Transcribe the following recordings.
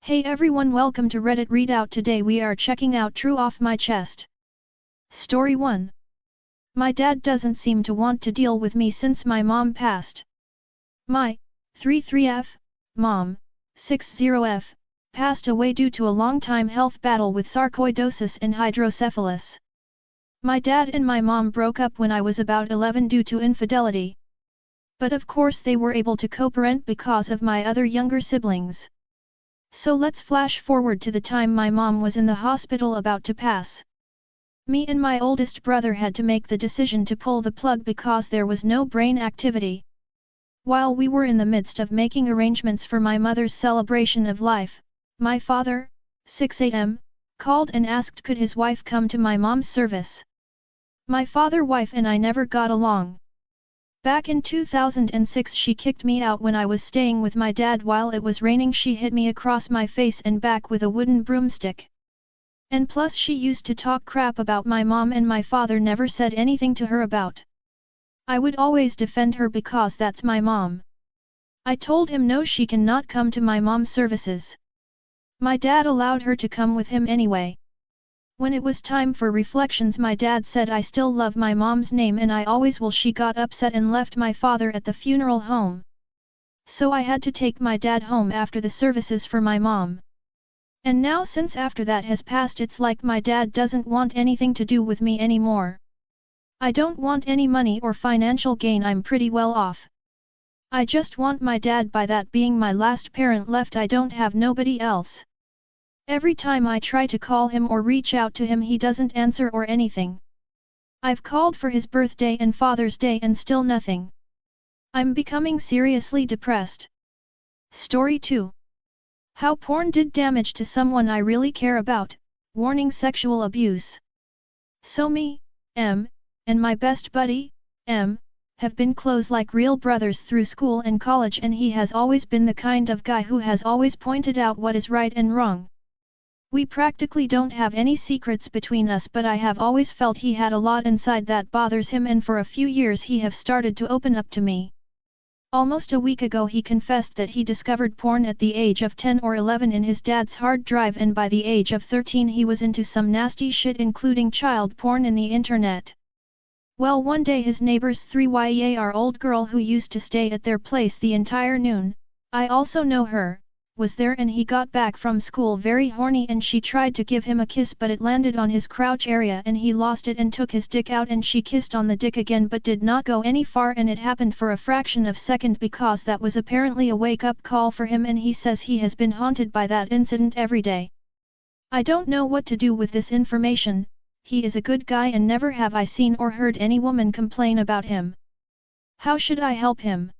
Hey everyone, welcome to Reddit Readout. Today we are checking out True Off My Chest. Story 1. My dad doesn't seem to want to deal with me since my mom passed. My 33F mom, 60F, passed away due to a long-time health battle with sarcoidosis and hydrocephalus. My dad and my mom broke up when I was about 11 due to infidelity. But of course they were able to co-parent because of my other younger siblings. So let's flash forward to the time my mom was in the hospital about to pass. Me and my oldest brother had to make the decision to pull the plug because there was no brain activity. While we were in the midst of making arrangements for my mother's celebration of life, my father, 6 a.m., called and asked could his wife come to my mom's service. My father's wife and I never got along. Back in 2006 she kicked me out when I was staying with my dad. While it was raining she hit me across my face and back with a wooden broomstick. And plus she used to talk crap about my mom and my father never said anything to her about. I would always defend her because that's my mom. I told him no, she cannot come to my mom's services. My dad allowed her to come with him anyway. When it was time for reflections my dad said I still love my mom's name and I always will. She got upset and left my father at the funeral home. So I had to take my dad home after the services for my mom. And now since after that has passed it's like my dad doesn't want anything to do with me anymore. I don't want any money or financial gain, I'm pretty well off. I just want my dad, by that being my last parent left. I don't have nobody else. Every time I try to call him or reach out to him he doesn't answer or anything. I've called for his birthday and Father's Day and still nothing. I'm becoming seriously depressed. Story 2. How porn did damage to someone I really care about, warning sexual abuse. So me, M, and my best buddy, M, have been close like real brothers through school and college, and he has always been the kind of guy who has always pointed out what is right and wrong. We practically don't have any secrets between us, but I have always felt he had a lot inside that bothers him, and for a few years he have started to open up to me. Almost a week ago he confessed that he discovered porn at the age of 10 or 11 in his dad's hard drive, and by the age of 13 he was into some nasty shit including child porn in the internet. Well, one day his neighbor's 3-year-old girl who used to stay at their place the entire noon, I also know her, was there, and he got back from school very horny and she tried to give him a kiss but it landed on his crotch area and he lost it and took his dick out and she kissed on the dick again but did not go any far, and it happened for a fraction of a second because that was apparently a wake-up call for him, and he says he has been haunted by that incident every day. I don't know what to do with this information. He is a good guy and never have I seen or heard any woman complain about him. How should I help him?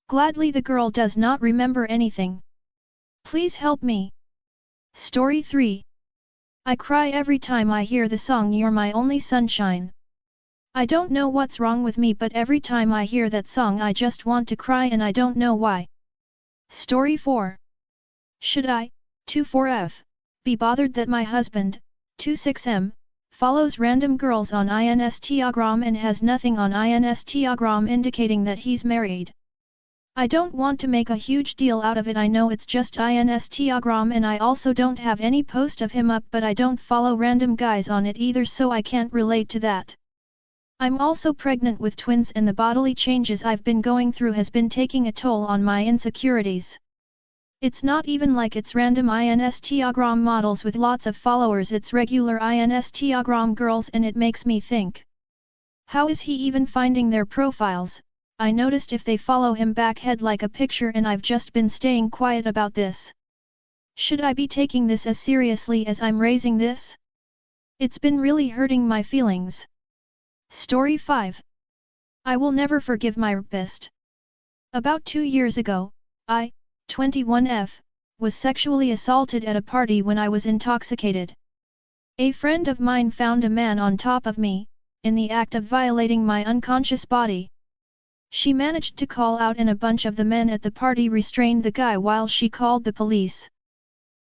Gladly, the girl does not remember anything. Please help me. Story 3. I cry every time I hear the song You're My Only Sunshine. I don't know what's wrong with me, but every time I hear that song I just want to cry and I don't know why. Story 4. Should I, 24F, be bothered that my husband, 26M, follows random girls on Instagram and has nothing on Instagram indicating that he's married? I don't want to make a huge deal out of it. I know it's just Instagram and I also don't have any post of him up, but I don't follow random guys on it either, so I can't relate to that. I'm also pregnant with twins and the bodily changes I've been going through has been taking a toll on my insecurities. It's not even like it's random Instagram models with lots of followers, it's regular Instagram girls, and it makes me think, how is he even finding their profiles? I noticed if they follow him back head like a picture, and I've just been staying quiet about this. Should I be taking this as seriously as I'm raising this? It's been really hurting my feelings. Story 5. I will never forgive my rapist. About 2 years ago, I, 21F, was sexually assaulted at a party when I was intoxicated. A friend of mine found a man on top of me, in the act of violating my unconscious body. She managed to call out and a bunch of the men at the party restrained the guy while she called the police.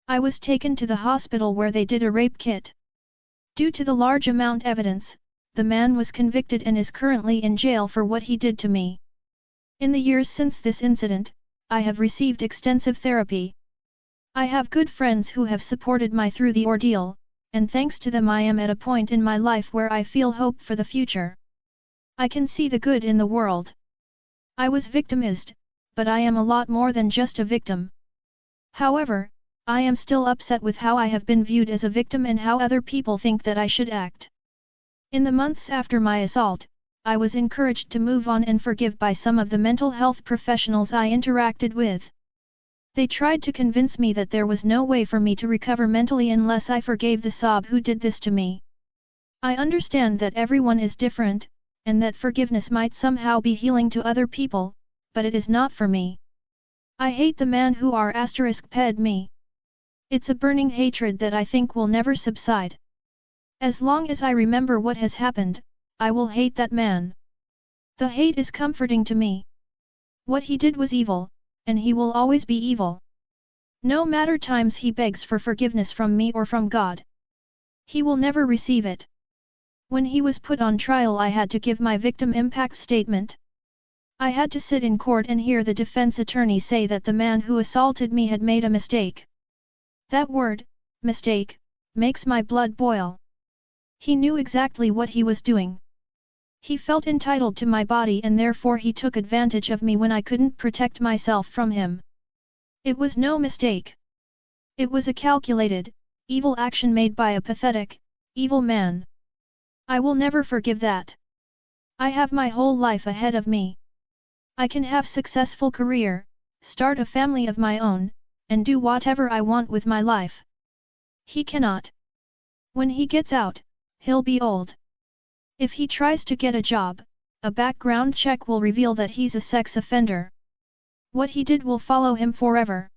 I was taken to the hospital where they did a rape kit. Due to the large amount evidence, the man was convicted and is currently in jail for what he did to me. In the years since this incident, I have received extensive therapy. I have good friends who have supported me through the ordeal, and thanks to them I am at a point in my life where I feel hope for the future. I can see the good in the world. I was victimized, but I am a lot more than just a victim. However, I am still upset with how I have been viewed as a victim and how other people think that I should act. In the months after my assault, I was encouraged to move on and forgive by some of the mental health professionals I interacted with. They tried to convince me that there was no way for me to recover mentally unless I forgave the sob who did this to me. I understand that everyone is different, and that forgiveness might somehow be healing to other people, but it is not for me. I hate the man who *ped me. It's a burning hatred that I think will never subside. As long as I remember what has happened, I will hate that man. The hate is comforting to me. What he did was evil, and he will always be evil. No matter times he begs for forgiveness from me or from God. He will never receive it. When he was put on trial I had to give my victim impact statement. I had to sit in court and hear the defense attorney say that the man who assaulted me had made a mistake. That word, mistake, makes my blood boil. He knew exactly what he was doing. He felt entitled to my body and therefore he took advantage of me when I couldn't protect myself from him. It was no mistake. It was a calculated, evil action made by a pathetic, evil man. I will never forgive that. I have my whole life ahead of me. I can have successful career, start a family of my own, and do whatever I want with my life. He cannot. When he gets out, he'll be old. If he tries to get a job, a background check will reveal that he's a sex offender. What he did will follow him forever.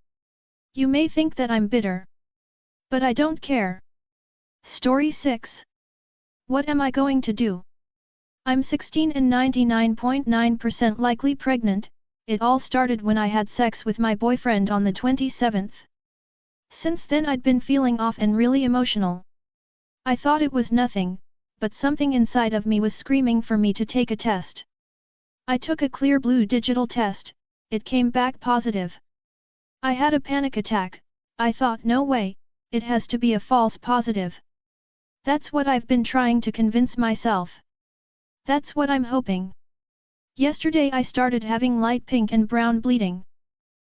You may think that I'm bitter. But I don't care. Story 6. What am I going to do? I'm 16 and 99.9% likely pregnant. It all started when I had sex with my boyfriend on the 27th. Since then I'd been feeling off and really emotional. I thought it was nothing, but something inside of me was screaming for me to take a test. I took a clear blue digital test, it came back positive. I had a panic attack. I thought no way, it has to be a false positive. That's what I've been trying to convince myself. That's what I'm hoping. Yesterday I started having light pink and brown bleeding.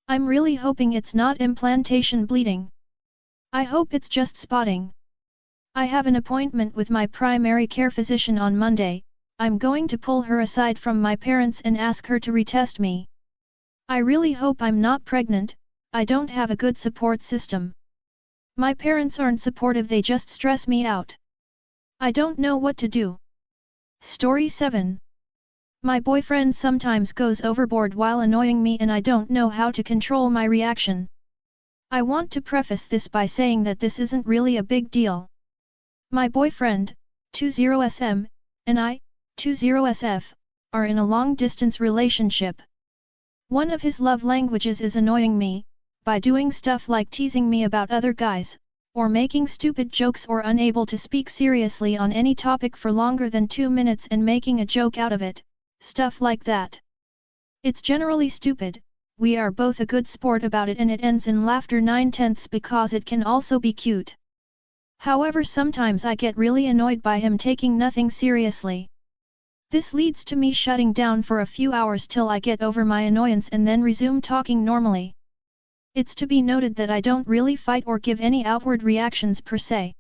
I'm really hoping it's not implantation bleeding. I hope it's just spotting. I have an appointment with my primary care physician on Monday. I'm going to pull her aside from my parents and ask her to retest me. I really hope I'm not pregnant. I don't have a good support system. My parents aren't supportive, they just stress me out. I don't know what to do. Story 7. My boyfriend sometimes goes overboard while annoying me and I don't know how to control my reaction. I want to preface this by saying that this isn't really a big deal. My boyfriend, 20SM, and I, 20SF, are in a long-distance relationship. One of his love languages is annoying me, by doing stuff like teasing me about other guys, or making stupid jokes or unable to speak seriously on any topic for longer than 2 minutes and making a joke out of it, stuff like that. It's generally stupid, we are both a good sport about it and it ends in laughter 9/10 because it can also be cute. However, sometimes I get really annoyed by him taking nothing seriously. This leads to me shutting down for a few hours till I get over my annoyance and then resume talking normally. It's to be noted that I don't really fight or give any outward reactions per se.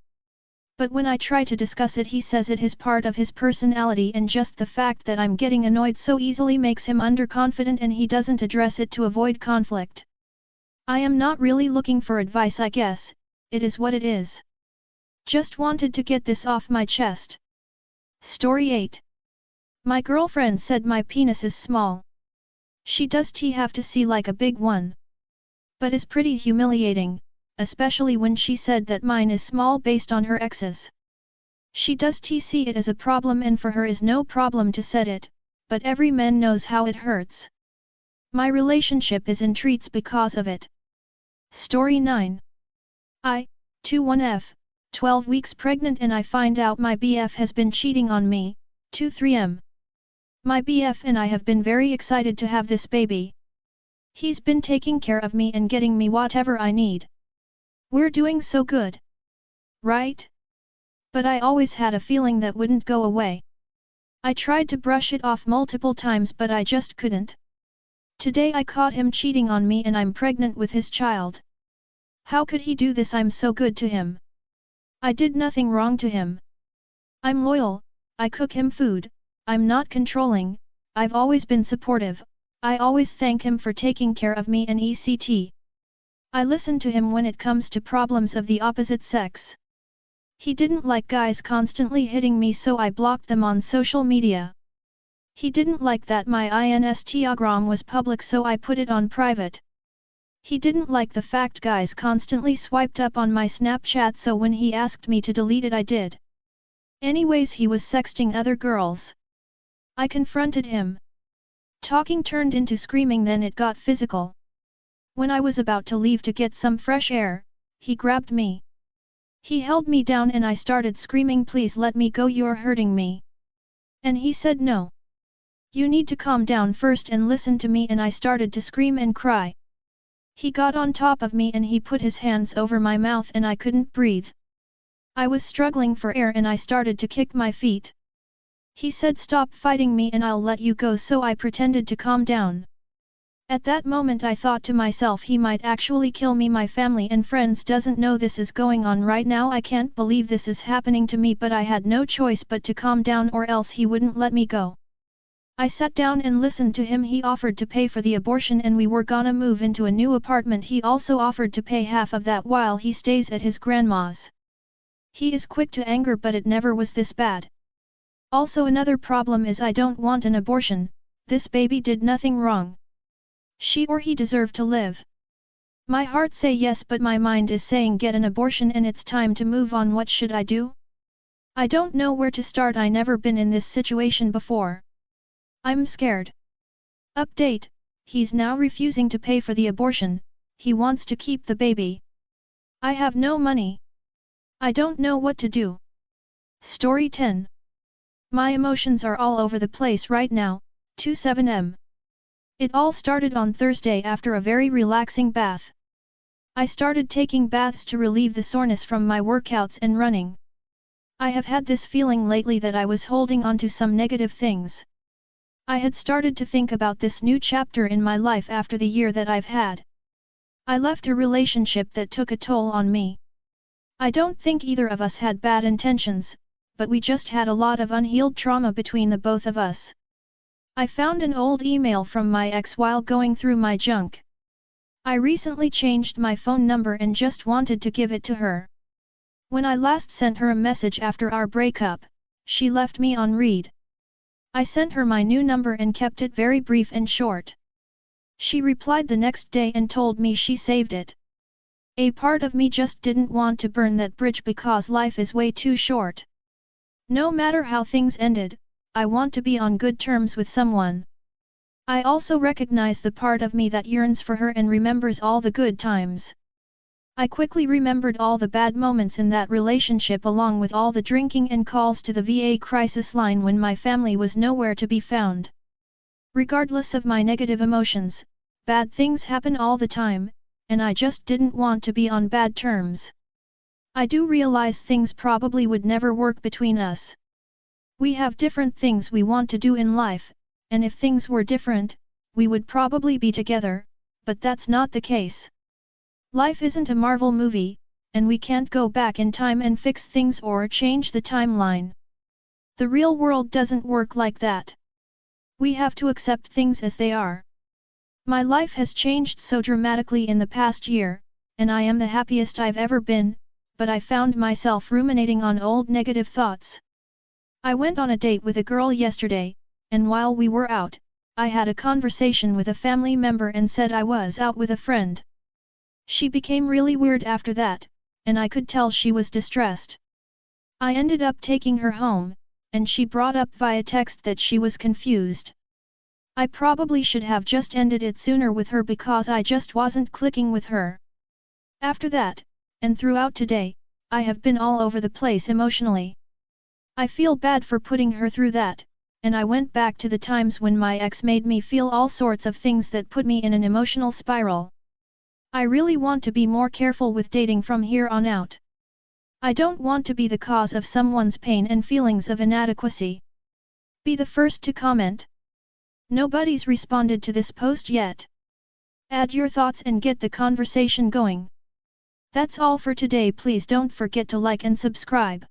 But when I try to discuss it, he says it is part of his personality and just the fact that I'm getting annoyed so easily makes him underconfident and he doesn't address it to avoid conflict. I am not really looking for advice, I guess, it is what it is. Just wanted to get this off my chest. Story 8. My girlfriend said my penis is small. She does have to see like a big one. But is pretty humiliating, especially when she said that mine is small based on her ex's. She does see it as a problem and for her is no problem to set it, but every man knows how it hurts. My relationship is in treats because of it. Story 9. I, 21F, 12 weeks pregnant and I find out my BF has been cheating on me, 23M. My BF and I have been very excited to have this baby. He's been taking care of me and getting me whatever I need. We're doing so good. Right? But I always had a feeling that wouldn't go away. I tried to brush it off multiple times but I just couldn't. Today I caught him cheating on me and I'm pregnant with his child. How could he do this? I'm so good to him. I did nothing wrong to him. I'm loyal, I cook him food, I'm not controlling, I've always been supportive, I always thank him for taking care of me and etc. I listen to him when it comes to problems of the opposite sex. He didn't like guys constantly hitting me so I blocked them on social media. He didn't like that my Instagram was public so I put it on private. He didn't like the fact guys constantly swiped up on my Snapchat so when he asked me to delete it I did. Anyways he was sexting other girls. I confronted him. Talking turned into screaming then it got physical. When I was about to leave to get some fresh air, he grabbed me. He held me down and I started screaming please let me go you're hurting me. And he said no. You need to calm down first and listen to me and I started to scream and cry. He got on top of me and he put his hands over my mouth and I couldn't breathe. I was struggling for air and I started to kick my feet. He said stop fighting me and I'll let you go so I pretended to calm down. At that moment I thought to myself he might actually kill me. My family and friends doesn't know this is going on right now. I can't believe this is happening to me but I had no choice but to calm down or else he wouldn't let me go. I sat down and listened to him. He offered to pay for the abortion and we were gonna move into a new apartment. He also offered to pay half of that while he stays at his grandma's. He is quick to anger but it never was this bad. Also another problem is I don't want an abortion, this baby did nothing wrong. She or he deserve to live. My heart say yes but my mind is saying get an abortion and it's time to move on. What should I do? I don't know where to start. I never been in this situation before. I'm scared. Update, he's now refusing to pay for the abortion, he wants to keep the baby. I have no money. I don't know what to do. Story 10. My emotions are all over the place right now, 27m. It all started on Thursday after a very relaxing bath. I started taking baths to relieve the soreness from my workouts and running. I have had this feeling lately that I was holding on to some negative things. I had started to think about this new chapter in my life after the year that I've had. I left a relationship that took a toll on me. I don't think either of us had bad intentions, but we just had a lot of unhealed trauma between the both of us. I found an old email from my ex while going through my junk. I recently changed my phone number and just wanted to give it to her. When I last sent her a message after our breakup, she left me on read. I sent her my new number and kept it very brief and short. She replied the next day and told me she saved it. A part of me just didn't want to burn that bridge because life is way too short. No matter how things ended, I want to be on good terms with someone. I also recognize the part of me that yearns for her and remembers all the good times. I quickly remembered all the bad moments in that relationship along with all the drinking and calls to the VA crisis line when my family was nowhere to be found. Regardless of my negative emotions, bad things happen all the time, and I just didn't want to be on bad terms. I do realize things probably would never work between us. We have different things we want to do in life, and if things were different, we would probably be together, but that's not the case. Life isn't a Marvel movie, and we can't go back in time and fix things or change the timeline. The real world doesn't work like that. We have to accept things as they are. My life has changed so dramatically in the past year, and I am the happiest I've ever been, but I found myself ruminating on old negative thoughts. I went on a date with a girl yesterday, and while we were out, I had a conversation with a family member and said I was out with a friend. She became really weird after that, and I could tell she was distressed. I ended up taking her home, and she brought up via text that she was confused. I probably should have just ended it sooner with her because I just wasn't clicking with her. After that, and throughout today, I have been all over the place emotionally. I feel bad for putting her through that, and I went back to the times when my ex made me feel all sorts of things that put me in an emotional spiral. I really want to be more careful with dating from here on out. I don't want to be the cause of someone's pain and feelings of inadequacy. Be the first to comment. Nobody's responded to this post yet. Add your thoughts and get the conversation going. That's all for today. Please don't forget to like and subscribe.